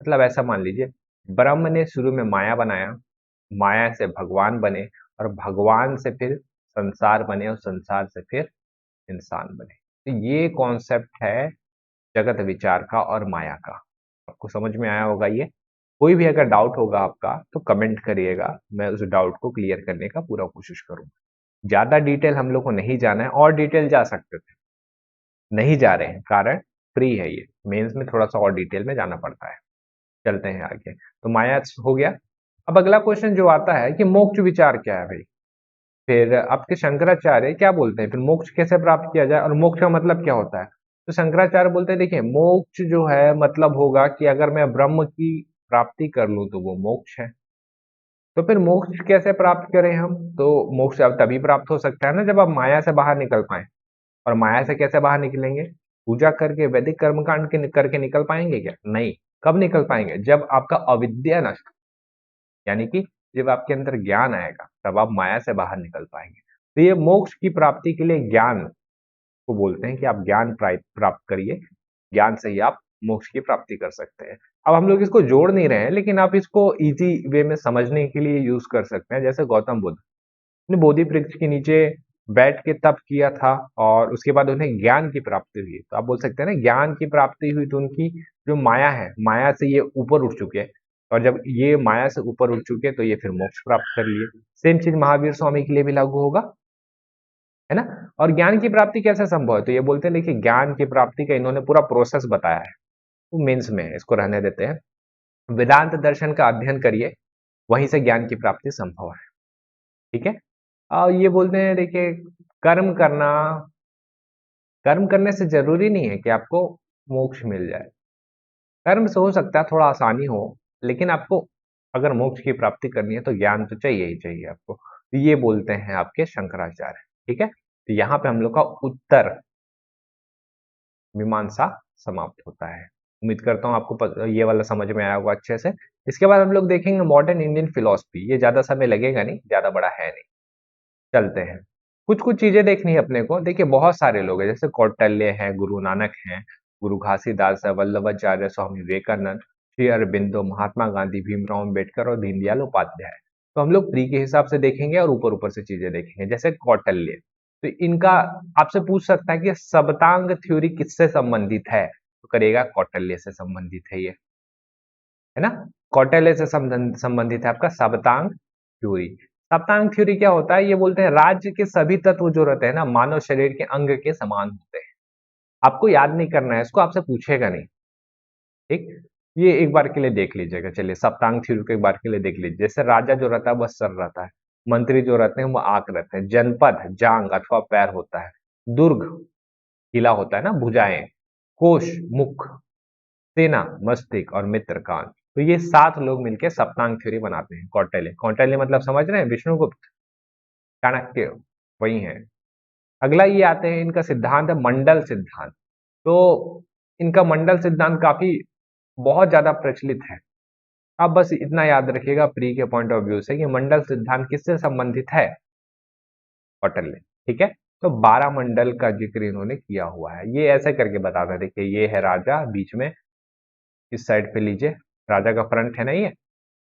मतलब ऐसा मान लीजिए, ब्रह्म ने शुरू में माया बनाया, माया से भगवान बने, और भगवान से फिर संसार बने, और संसार से फिर इंसान बने। तो ये कॉन्सेप्ट है जगत विचार का और माया का। आपको समझ में आया होगा ये। कोई भी अगर डाउट होगा आपका तो कमेंट करिएगा, मैं उस डाउट को क्लियर करने का पूरा कोशिश करूंगा। ज्यादा डिटेल हम लोग को नहीं जाना है, और डिटेल जा सकते थे, नहीं जा रहे हैं, कारण फ्री है ये। मेंस में थोड़ा सा और डिटेल में जाना पड़ता है। चलते हैं आगे। तो माया हो गया। अब अगला क्वेश्चन जो आता है कि मोक्ष विचार क्या है भाई। फिर आपके शंकराचार्य क्या बोलते हैं, फिर मोक्ष कैसे प्राप्त किया जाए और मोक्ष का मतलब क्या होता है। तो शंकराचार्य बोलते हैं, देखिए मोक्ष जो है मतलब होगा कि अगर मैं ब्रह्म की प्राप्ति कर लूं तो वो मोक्ष है। तो फिर मोक्ष कैसे प्राप्त करें हम, तो मोक्ष अब तभी प्राप्त हो सकता है ना जब आप माया से बाहर निकल पाए। और माया से कैसे बाहर निकलेंगे, पूजा करके, वैदिक कर्मकांड के करके निकल पाएंगे क्या, नहीं। कब निकल पाएंगे, जब आपका अविद्या नष्ट, यानी कि जब आपके अंदर ज्ञान आएगा तब आप माया से बाहर निकल पाएंगे। तो ये मोक्ष की प्राप्ति के लिए ज्ञान को बोलते हैं कि आप ज्ञान प्राप्त करिए। ज्ञान से ही आप मोक्ष की प्राप्ति कर सकते हैं। अब हम लोग इसको जोड़ नहीं रहे हैं, लेकिन आप इसको इजी वे में समझने के लिए यूज कर सकते हैं। जैसे गौतम बुद्ध ने बोधि वृक्ष के नीचे बैठ के तप किया था, और उसके बाद उन्हें ज्ञान की प्राप्ति हुई। तो आप बोल सकते हैं ना, ज्ञान की प्राप्ति हुई तो उनकी जो माया है, माया से ये ऊपर उठ चुके हैं। और जब ये माया से ऊपर उठ चुके तो ये फिर मोक्ष प्राप्त कर लिए। सेम चीज महावीर स्वामी के लिए भी लागू होगा, है ना। और ज्ञान की प्राप्ति कैसे संभव है, तो ये बोलते हैं देखिए, ज्ञान की प्राप्ति का इन्होंने पूरा प्रोसेस बताया है। तो मेंस में इसको रहने देते हैं। वेदांत दर्शन का अध्ययन करिए, वहीं से ज्ञान की प्राप्ति संभव है। ठीक है। और ये बोलते हैं देखिए, कर्म करना, कर्म करने से जरूरी नहीं है कि आपको मोक्ष मिल जाए। कर्म से हो सकता है थोड़ा आसानी हो, लेकिन आपको अगर मोक्ष की प्राप्ति करनी है तो ज्ञान तो चाहिए ही चाहिए आपको। तो ये बोलते हैं आपके शंकराचार्य। ठीक है। तो यहाँ पे हम लोग का उत्तर मीमांसा समाप्त होता है। उम्मीद करता हूँ आपको ये वाला समझ में आया होगा अच्छे से। इसके बाद हम लोग देखेंगे मॉडर्न इंडियन फिलोसफी। ये ज्यादा समय लगेगा नहीं, ज्यादा बड़ा है नहीं। चलते हैं। कुछ कुछ चीजें देखनी है अपने को। देखिए बहुत सारे लोग हैं, जैसे कौटिल्य है, गुरु नानक हैं, गुरु घासीदास है, वल्लभाचार्य, स्वामी विवेकानंद, श्री अरबिंदो, महात्मा गांधी, भीमराव अम्बेडकर और दीनदयाल उपाध्याय। तो हम लोग प्री के हिसाब से देखेंगे और ऊपर ऊपर से चीजें देखेंगे। जैसे कौटिल्य, तो इनका आपसे पूछ सकता है कि सप्तांग थ्योरी किससे संबंधित है, तो करेगा कौटिल्य से संबंधित है ये, है ना। कौटिल्य से संबंधित है आपका सप्तांग थ्योरी। सप्तांग थ्योरी क्या होता है, ये बोलते हैं राज्य के सभी तत्व जो रहते हैं ना, मानव शरीर के अंग के समान होते हैं। आपको याद नहीं करना है, इसको आपसे पूछेगा नहीं। ठीक। ये एक बार के लिए देख लीजिएगा। चलिए सप्तांग थ्योरी को एक बार के लिए देख लीजिए। जैसे राजा जो रहता है वह सर रहता है, मंत्री जो रहते हैं वो आंख रहते हैं, जनपद जांग अथवा पैर होता है, दुर्ग किला होता है ना, भुजाएं, कोश मुख, सेना मस्तिष्क, और मित्र कान। तो ये 7 लोग मिलकर सप्तांग थ्योरी बनाते हैं। कौटिल्य, कौटिल्य मतलब समझ रहे हैं, विष्णुगुप्त, चाणक्य, वही है। अगला ये आते हैं, इनका सिद्धांत है मंडल सिद्धांत। तो इनका मंडल सिद्धांत काफी बहुत ज्यादा प्रचलित है। आप बस इतना याद रखिएगा प्री के पॉइंट ऑफ व्यू से कि मंडल सिद्धांत किससे संबंधित है, कौटिल्य। ठीक है, तो 12 मंडल का जिक्र इन्होंने किया हुआ है। ये ऐसे करके बताते हैं, देखिए ये है राजा बीच में, इस साइड पे लीजिए, राजा का फ्रंट है ना ये,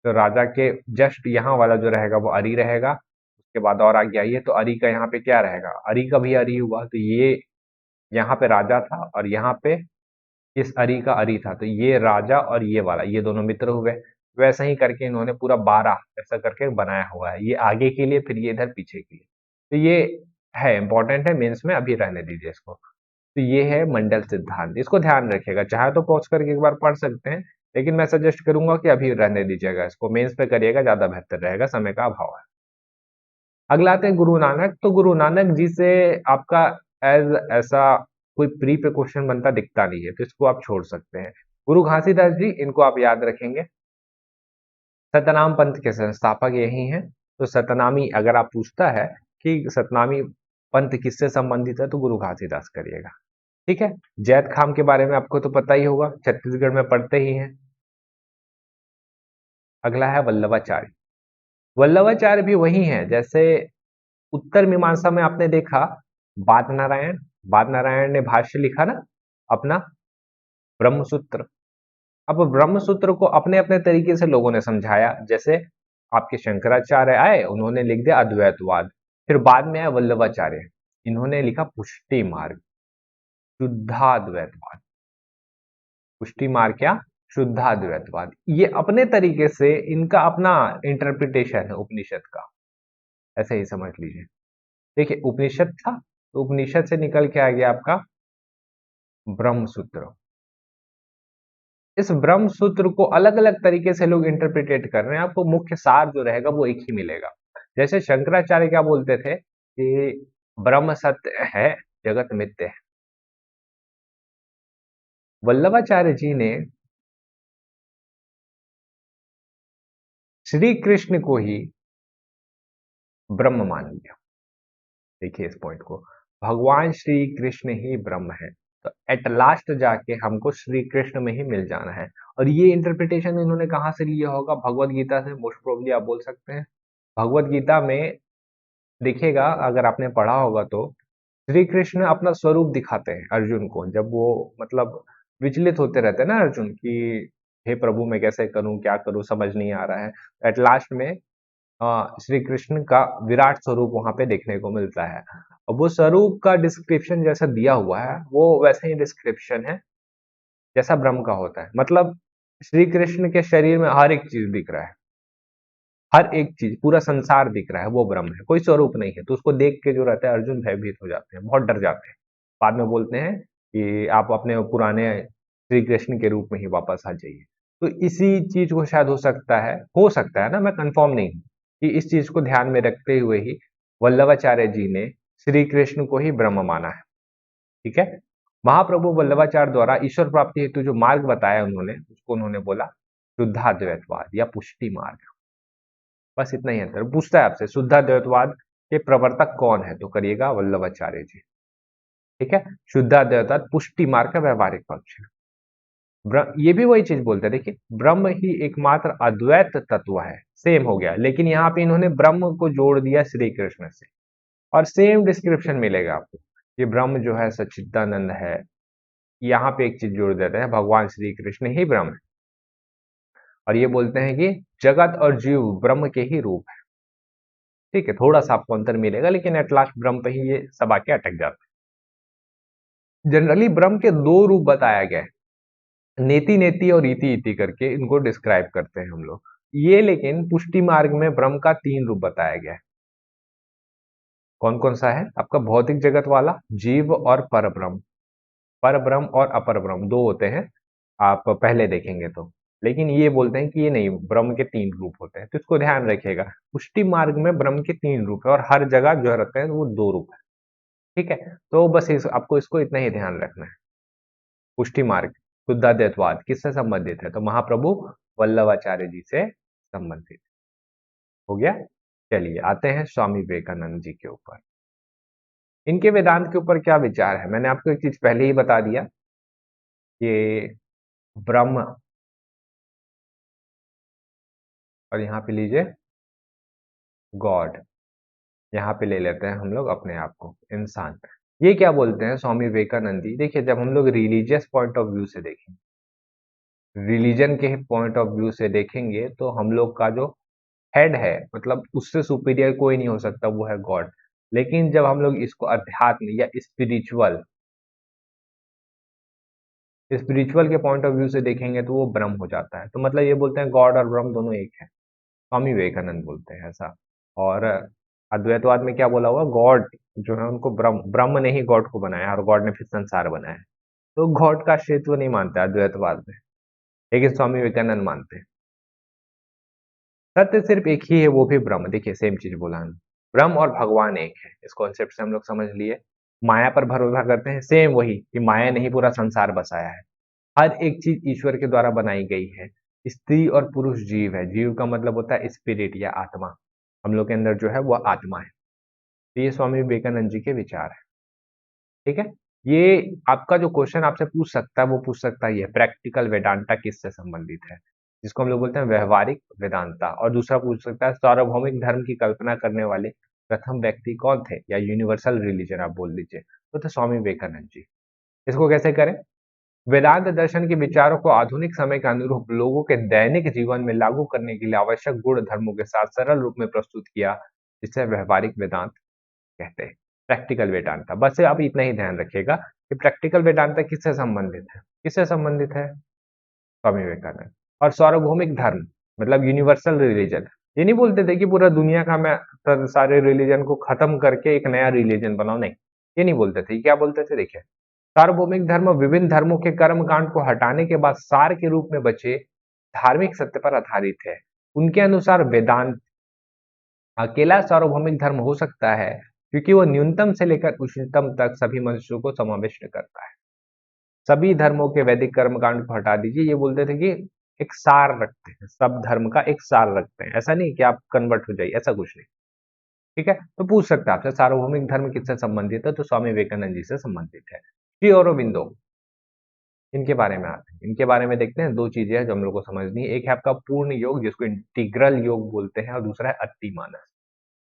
तो राजा के जस्ट यहाँ वाला जो रहेगा वो अरी रहेगा, उसके बाद और आगे आइए तो अरी का यहाँ पे क्या रहेगा, अरी का भी अरी हुआ, तो ये यहाँ पे राजा था और यहाँ पे इस अरी का अरी था, तो ये राजा और ये वाला ये दोनों मित्र हुए। वैसे ही करके इन्होंने पूरा 12 ऐसा करके बनाया हुआ है, ये आगे के लिए फिर ये इधर पीछे के लिए। तो ये है इंपॉर्टेंट है मेंस में, अभी रहने दीजिए इसको। तो ये है मंडल सिद्धांत, इसको ध्यान रखिएगा, चाहे तो पॉज करके एक बार पढ़ सकते हैं, लेकिन मैं सजेस्ट करूंगा कि अभी रहने दीजिएगा, इसको मेंस पे करिएगा, ज्यादा बेहतर रहेगा, समय का अभाव है। अगला आते हैं गुरु नानक। तो गुरु नानक जी से आपका एज ऐसा कोई प्री पे क्वेश्चन बनता दिखता नहीं है, तो इसको आप छोड़ सकते हैं। गुरु घासीदास जी, इनको आप याद रखेंगे। सतनाम पंथ के संस्थापक यही हैं। तो सतनामी अगर आप पूछता है कि सतनामी पंथ किससे संबंधित है, तो गुरु घासीदास करिएगा। ठीक है, जैत खाम के बारे में आपको तो पता ही होगा, छत्तीसगढ़ में पढ़ते ही हैं। अगला है वल्लभाचार्य। वल्लभाचार्य भी वही हैं, जैसे उत्तर मीमांसा में आपने देखा बाद नारायण ने भाष्य लिखा ना अपना ब्रह्मसूत्र। अब ब्रह्मसूत्र को अपने अपने तरीके से लोगों ने समझाया, जैसे आपके शंकराचार्य आए, उन्होंने लिख दिया अद्वैतवाद, फिर बाद में आए वल्लभाचार्य, इन्होंने लिखा पुष्टि मार्ग, शुद्धाद्वैतवाद। पुष्टि मार्ग क्या, शुद्धाद्वैतवाद। ये अपने तरीके से इनका अपना इंटरप्रिटेशन है उपनिषद का, ऐसे ही समझ लीजिए। देखिए उपनिषद था, तो उपनिषद से निकल के आ गया आपका ब्रह्मसूत्र। इस ब्रह्म सूत्र को अलग अलग तरीके से लोग इंटरप्रिटेट कर रहे हैं, आपको मुख्य सार जो रहेगा वो एक ही मिलेगा। जैसे शंकराचार्य क्या बोलते थे कि ब्रह्म सत्य है, जगत मिथ्य है। वल्लभाचार्य जी ने श्री कृष्ण को ही ब्रह्म मान लिया। देखिए इस पॉइंट को, भगवान श्री कृष्ण ही ब्रह्म है, तो एट लास्ट जाके हमको श्री कृष्ण में ही मिल जाना है। और ये इंटरप्रिटेशन इन्होंने कहाँ से लिया होगा, भगवत गीता से मोस्ट प्रोबेबली आप बोल सकते हैं। भगवत गीता में देखिएगा, अगर आपने पढ़ा होगा तो श्री कृष्ण अपना स्वरूप दिखाते हैं अर्जुन को, जब वो मतलब विचलित होते रहते हैं ना अर्जुन की, हे प्रभु मैं कैसे करूं, क्या करूं, समझ नहीं आ रहा है। एट लास्ट में श्री कृष्ण का विराट स्वरूप वहां पे देखने को मिलता है। और वो स्वरूप का डिस्क्रिप्शन जैसा दिया हुआ है, वो वैसे ही डिस्क्रिप्शन है जैसा ब्रह्म का होता है। मतलब श्री कृष्ण के शरीर में हर एक चीज दिख रहा है, हर एक चीज, पूरा संसार दिख रहा है, वो ब्रह्म है, कोई स्वरूप नहीं है। तो उसको देख के जो रहता है अर्जुन भयभीत हो जाते हैं, बहुत डर जाते हैं। बाद में बोलते हैं कि आप अपने पुराने श्री कृष्ण के रूप में ही वापस आ जाइए। तो इसी चीज को शायद हो सकता है ना, मैं कंफर्म नहीं हूं, कि इस चीज को ध्यान में रखते हुए ही वल्लभाचार्य जी ने श्री कृष्ण को ही ब्रह्म माना है। ठीक है, महाप्रभु वल्लभाचार्य द्वारा ईश्वर प्राप्ति हेतु जो मार्ग बताया उन्होंने, उसको उन्होंने बोला शुद्धाद्वैतवाद या पुष्टि मार्ग। बस इतना ही अंतर। पूछता है आपसे शुद्धाद्वैतवाद के प्रवर्तक कौन है, तो करिएगा वल्लभाचार्य जी। ठीक है, शुद्धाद्वैतवाद पुष्टि मार्ग का व्यवहारिक पक्ष है। ये भी वही चीज बोलते हैं, देखिए ब्रह्म ही एकमात्र अद्वैत तत्व है, सेम हो गया, लेकिन यहाँ पे इन्होंने ब्रह्म को जोड़ दिया श्री कृष्ण से। और सेम डिस्क्रिप्शन मिलेगा आपको, ये ब्रह्म जो है सच्चिदानंद है, यहाँ पे एक चीज जोड़ देते हैं, भगवान श्री कृष्ण ही ब्रह्म है। और ये बोलते हैं कि जगत और जीव ब्रह्म के ही रूप है। ठीक है, थोड़ा सा आपको अंतर मिलेगा, लेकिन एट लास्ट ब्रह्म पे ही ये सब आके अटक जाते हैं। जनरली ब्रह्म के दो रूप बताया गया है, नेति नेति और इति इति करके इनको डिस्क्राइब करते हैं हम लोग। ये लेकिन पुष्टि मार्ग में ब्रह्म का 3 रूप बताया गया है। कौन कौन सा है, आपका भौतिक जगत वाला, जीव और परब्रह्म। परब्रह्म और अपर ब्रह्म दो होते हैं, आप पहले देखेंगे तो। लेकिन ये बोलते हैं कि ये नहीं, ब्रह्म के 3 रूप होते हैं, तो इसको ध्यान रखिएगा। पुष्टि मार्ग में ब्रह्म के 3 रूप है और हर जगह जो रहते हैं वो 2 रूप है। ठीक है, तो बस आपको इसको इतना ही ध्यान रखना है। पुष्टि मार्ग शुद्धाद्वैतवाद किससे संबंधित है, तो महाप्रभु वल्लभाचार्य जी से संबंधित। हो गया। चलिए आते हैं स्वामी विवेकानंद जी के ऊपर। इनके वेदांत के ऊपर क्या विचार है, मैंने आपको एक चीज पहले ही बता दिया ये ब्रह्म, और यहाँ पे लीजिए गॉड, यहाँ पे ले लेते हैं हम लोग अपने आप को इंसान। ये क्या बोलते हैं स्वामी विवेकानंद जी? देखिए, जब हम लोग रिलीजियस पॉइंट ऑफ व्यू से देखेंगे, रिलीजन के पॉइंट ऑफ व्यू से देखेंगे, तो हम लोग का जो हेड है, मतलब उससे सुपीरियर कोई नहीं हो सकता, वो है गॉड। लेकिन जब हम लोग इसको अध्यात्म या स्पिरिचुअल स्पिरिचुअल के पॉइंट ऑफ व्यू से देखेंगे तो वो ब्रह्म हो जाता है। तो मतलब ये बोलते हैं गॉड और ब्रह्म दोनों एक है, स्वामी विवेकानंद बोलते हैं ऐसा। और अद्वैतवाद में क्या बोला हुआ? गॉड जो है उनको ब्रह्म, ब्रह्म ने ही गॉड को बनाया और गॉड ने फिर संसार बनाया। तो गॉड का अस्तित्व नहीं मानते अद्वैतवाद में, लेकिन स्वामी विवेकानंद मानते हैं। सत्य सिर्फ एक ही है, वो भी ब्रह्म। देखिए सेम चीज बोला हमने, ब्रह्म और भगवान एक है। इस कॉन्सेप्ट से हम लोग समझ लिए। माया पर भरोसा करते हैं, सेम वही कि माया ने ही पूरा संसार बसाया है। हर एक चीज ईश्वर के द्वारा बनाई गई है। स्त्री और पुरुष जीव है, जीव का मतलब होता है स्पिरिट या आत्मा। हम लोग के अंदर जो है वो आत्मा है। तो ये स्वामी विवेकानंद जी के विचार है। ठीक है, ये आपका जो क्वेश्चन आपसे पूछ सकता है वो पूछ सकता है, ये प्रैक्टिकल वेदांता किससे संबंधित है, जिसको हम लोग बोलते हैं व्यवहारिक वेदांता। और दूसरा पूछ सकता है सार्वभौमिक धर्म की कल्पना करने वाले प्रथम व्यक्ति कौन थे, या यूनिवर्सल रिलीजन आप बोल दीजिए, तो थे स्वामी विवेकानंद जी। इसको कैसे करें? वेदांत दर्शन के विचारों को आधुनिक समय के अनुरूप लोगों के दैनिक जीवन में लागू करने के लिए आवश्यक गुण धर्मों के साथ सरल रूप में प्रस्तुत किया, जिसे व्यवहारिक वेदांत कहते हैं, प्रैक्टिकल वेदांता। बस आप इतना ही ध्यान रखिएगा कि प्रैक्टिकल वेदांता किससे संबंधित है, किससे संबंधित है? स्वामी विवेकानंद। और सार्वभौमिक धर्म मतलब यूनिवर्सल रिलीजन, ये नहीं बोलते थे कि पूरा दुनिया का मैं सारे रिलीजन को खत्म करके एक नया रिलीजन बनाऊं, नहीं, ये नहीं बोलते थे। क्या बोलते थे? देखिए, सार्वभौमिक धर्म विभिन्न धर्मों के कर्म कांड को हटाने के बाद सार के रूप में बचे धार्मिक सत्य पर आधारित है। उनके अनुसार वेदांत अकेला सार्वभौमिक धर्म हो सकता है क्योंकि वो न्यूनतम से लेकर उच्चतम तक सभी मनुष्यों को समाविष्ट करता है। सभी धर्मों के वैदिक कर्मकांड को हटा दीजिए। ये बोलते थे कि एक सार रखते हैं, सब धर्म का एक सार रखते हैं, ऐसा नहीं कि आप कन्वर्ट हो जाइए, ऐसा कुछ नहीं। ठीक है, तो पूछ सकते हैं आपसे सार्वभौमिक धर्म किससे संबंधित है, तो स्वामी विवेकानंद जी से संबंधित है। श्री अरबिंदो, इनके बारे में आते हैं, इनके बारे में देखते हैं। दो चीजें हैं जो हम लोग को समझनी है, एक है आपका पूर्ण योग जिसको इंटीग्रल योग बोलते हैं, और दूसरा है अति मानस,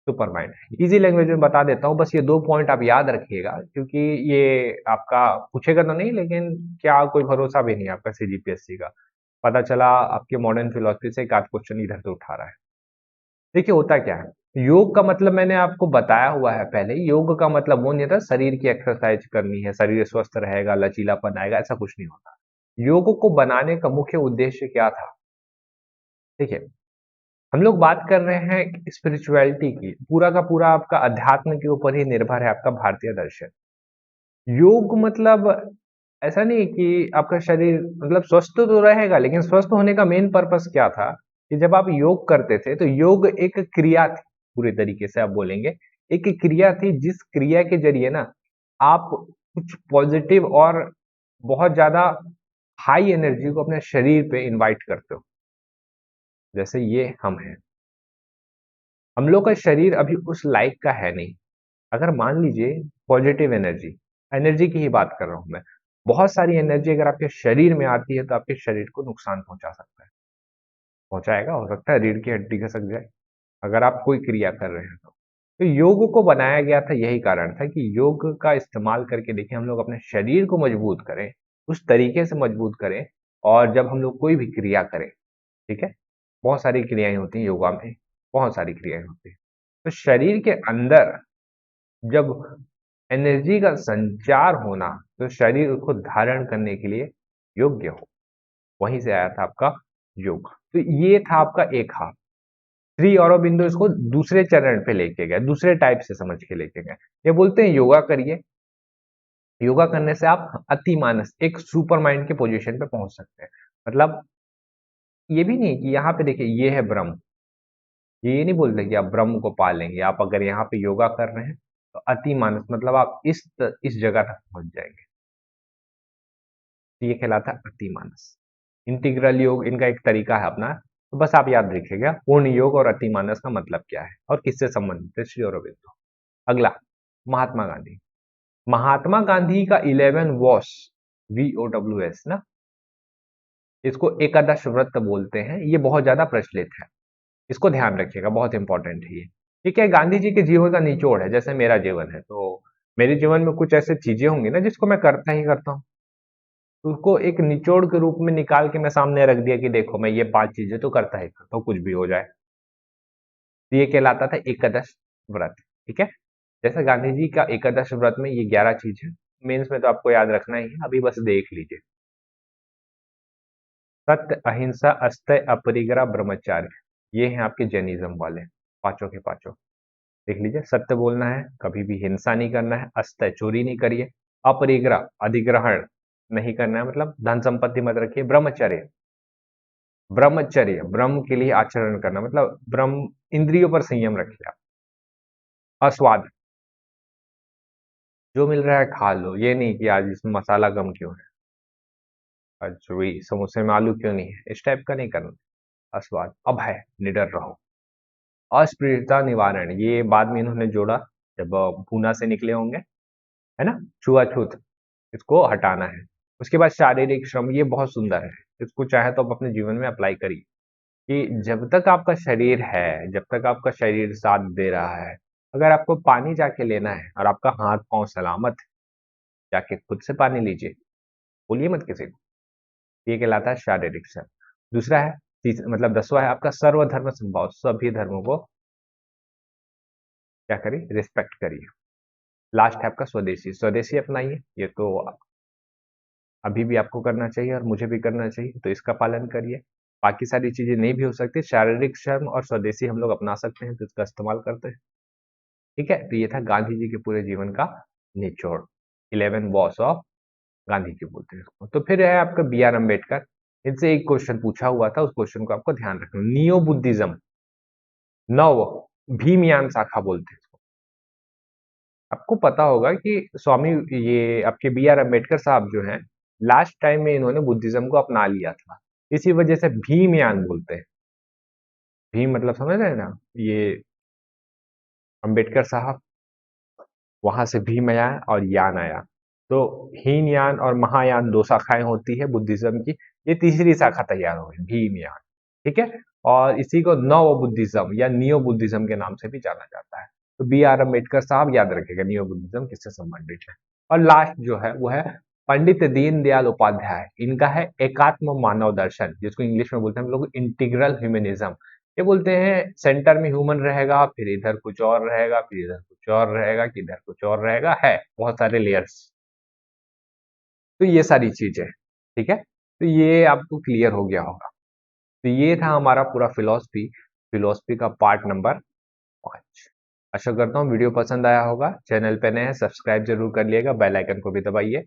सुपर माइंड। इजी लैंग्वेज में बता देता हूँ, बस ये दो पॉइंट आप याद रखिएगा, क्योंकि ये आपका पूछेगा तो नहीं, लेकिन क्या कोई भरोसा भी नहीं आपका सीजीपीएससी का। पता चला आपके मॉडर्न फिलोसफी से एक आध क्वेश्चन इधर से उठा रहा है। देखिए होता क्या है, योग का मतलब मैंने आपको बताया हुआ है पहले। योग का मतलब वो नहीं था शरीर की एक्सरसाइज करनी है, शरीर स्वस्थ रहेगा, लचीलापन आएगा, ऐसा कुछ नहीं होता। योग को बनाने का मुख्य उद्देश्य क्या था? देखिए, हम लोग बात कर रहे हैं स्पिरिचुअलिटी की, पूरा का पूरा आपका अध्यात्म के ऊपर ही निर्भर है आपका भारतीय दर्शन। योग मतलब ऐसा नहीं कि आपका शरीर मतलब स्वस्थ तो रहेगा, लेकिन स्वस्थ होने का मेन पर्पस क्या था कि जब आप योग करते थे तो योग एक क्रिया थी, पूरे तरीके से आप बोलेंगे एक क्रिया थी, जिस क्रिया के जरिए ना आप कुछ पॉजिटिव और बहुत ज्यादा हाई एनर्जी को अपने शरीर पे इनवाइट करते हो। जैसे ये हम हैं, हम लोग का शरीर अभी उस लायक का है नहीं। अगर मान लीजिए पॉजिटिव एनर्जी, एनर्जी की ही बात कर रहा हूं मैं, बहुत सारी एनर्जी अगर आपके शरीर में आती है तो आपके शरीर को नुकसान पहुंचा सकता है, पहुंचाएगा, हो सकता है रीढ़ की हड्डी खसक जाए अगर आप कोई क्रिया कर रहे हैं तो योग को बनाया गया था, यही कारण था कि योग का इस्तेमाल करके देखिए हम लोग अपने शरीर को मजबूत करें, उस तरीके से मजबूत करें। और जब हम लोग कोई भी क्रिया करें, ठीक है, बहुत सारी क्रियाएं होती हैं योगा में, बहुत सारी क्रियाएं होती हैं, तो शरीर के अंदर जब एनर्जी का संचार होना, तो शरीर उसको धारण करने के लिए योग्य हो, वहीं से आया था आपका योग। तो ये था आपका एक हाथ। श्री अरबिंदो इसको दूसरे चरण पे लेके गए, दूसरे टाइप से समझ के लेके गए। ये बोलते हैं योगा करिए, योगा करने से आप अति मानस एक सुपर माइंड के पोजीशन पे पहुंच सकते हैं। मतलब ये भी नहीं कि यहाँ पे देखिए ये है ब्रह्म, ये नहीं बोलते कि आप ब्रह्म को पा लेंगे। आप अगर यहाँ पे योगा कर रहे हैं तो अति मानस मतलब आप इस जगह तक पहुंच जाएंगे। तो ये कहलाता है अति मानस। इंटीग्रल योग इनका एक तरीका है अपना, तो बस आप याद रखिएगा पूर्ण योग और अति मानस का मतलब क्या है और किससे संबंधित है, श्री अरबिंदो। अगला, महात्मा गांधी। महात्मा गांधी का 11 वॉश VOWS ना, इसको एकादश व्रत बोलते हैं। ये बहुत ज्यादा प्रचलित है, इसको ध्यान रखिएगा, बहुत इंपॉर्टेंट है ये। ठीक है, गांधी जी के जीवन का निचोड़ है, जैसे मेरा जीवन है, तो मेरे जीवन में कुछ ऐसे चीजें होंगी ना जिसको मैं करता ही करता हूँ, तो उसको एक निचोड़ के रूप में निकाल के मैं सामने रख दिया कि देखो मैं ये 5 चीजें तो करता ही करता हूँ, कुछ भी हो जाए। तो ये कहलाता था एकादश व्रत। ठीक है, जैसे गांधी जी का एकादश व्रत में ये 11 चीज है, मेंस में तो आपको याद रखना ही है, अभी बस देख लीजिए। सत्य, अहिंसा, अस्तेय, अपरिग्रह, ब्रह्मचार्य, ये हैं आपके जैनिज्म वाले, पांचों के पांचों। देख लीजिए, सत्य बोलना है, कभी भी हिंसा नहीं करना है, अस्तेय चोरी नहीं करिए, अपरिग्रह अधिग्रहण नहीं करना है, मतलब धन संपत्ति मत रखिए, ब्रह्मचर्य, ब्रह्मचर्य ब्रह्म के लिए आचरण करना, मतलब ब्रह्म इंद्रियों पर संयम रखिए आप। अस्वाद, जो मिल रहा है खा लो, ये नहीं कि आज इसमें मसाला कम क्यों है, आज वही समोसे में आलू क्यों नहीं है, इस टाइप का नहीं करना। अस्वाद, अभय, निडर रहो। अस्पृश्यता निवारण, ये बाद में इन्होंने जोड़ा जब पूना से निकले होंगे, है ना, छुआछूत, इसको हटाना है। उसके बाद शारीरिक श्रम, ये बहुत सुंदर है, इसको चाहे तो आप अपने जीवन में अप्लाई करिए कि जब तक आपका शरीर है, जब तक आपका शरीर साथ दे रहा है, अगर आपको पानी जाके लेना है और आपका हाथ पांव सलामत है, जाके खुद से पानी लीजिए, बोलिए मत किसी को। ये कहलाता है शारीरिक श्रम। दूसरा है, मतलब 10वां है आपका सर्वधर्म समभाव, सभी धर्मों को क्या करिए, रिस्पेक्ट करिए। लास्ट है आपका स्वदेशी, स्वदेशी अपनाइए, ये तो अभी भी आपको करना चाहिए और मुझे भी करना चाहिए, तो इसका पालन करिए। बाकी सारी चीजें नहीं भी हो सकती, शारीरिक श्रम और स्वदेशी हम लोग अपना सकते हैं, तो इसका इस्तेमाल करते हैं। ठीक है, तो ये था गांधी जी के पूरे जीवन का निचोड़, 11 बॉस ऑफ गांधी जी बोलते हैं इसको। तो फिर है आपका B.R. अम्बेडकर, इनसे एक क्वेश्चन पूछा हुआ था, उस क्वेश्चन को आपको ध्यान रखना। नियो बुद्धिज्म, नव भीमयान शाखा बोलते हैं इसको। आपको पता होगा कि स्वामी, ये आपके B.R. अम्बेडकर साहब जो हैं, लास्ट टाइम में इन्होंने बुद्धिज्म को अपना लिया था, इसी वजह से भीमयान बोलते हैं। भीम मतलब समझ रहे हैं ना, ये अम्बेडकर साहब, वहां से भीम आया और यान आया, तो हीन यान और महायान 2 शाखाएं होती है बुद्धिज्म की, ये तीसरी शाखा तैयार हो गई, भीम यान। ठीक है, और इसी को नव बुद्धिज्म या नियो बुद्धिज्म के नाम से भी जाना जाता है। तो B.R. अम्बेडकर साहब याद रखेगा नियो बुद्धिज्म किससे संबंधित है। और लास्ट जो है वो है पंडित दीनदयाल उपाध्याय, इनका है एकात्म मानव दर्शन, जिसको इंग्लिश में बोलते हैं हम लोग इंटीग्रल ह्यूमनिज्म। ये बोलते हैं सेंटर में ह्यूमन रहेगा, फिर इधर कुछ और रहेगा, फिर इधर कुछ और रहेगा, कि इधर कुछ और रहेगा, है बहुत सारे लेयर्स। तो ये सारी चीजें, ठीक है, तो ये आपको क्लियर हो गया होगा। तो ये था हमारा पूरा फिलॉसफी, फिलॉसफी का पार्ट नंबर 5। आशा करता हूँ वीडियो पसंद आया होगा। चैनल पे नए हैं, सब्सक्राइब जरूर कर लिएगा, बेल आइकन को भी दबाइए,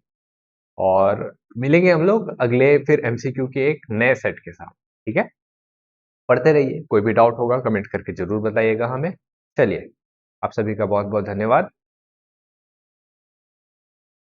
और मिलेंगे हम लोग अगले फिर MCQ के एक नए सेट के साथ। ठीक है, पढ़ते रहिए, कोई भी डाउट होगा कमेंट करके जरूर बताइएगा हमें। चलिए, आप सभी का बहुत बहुत धन्यवाद।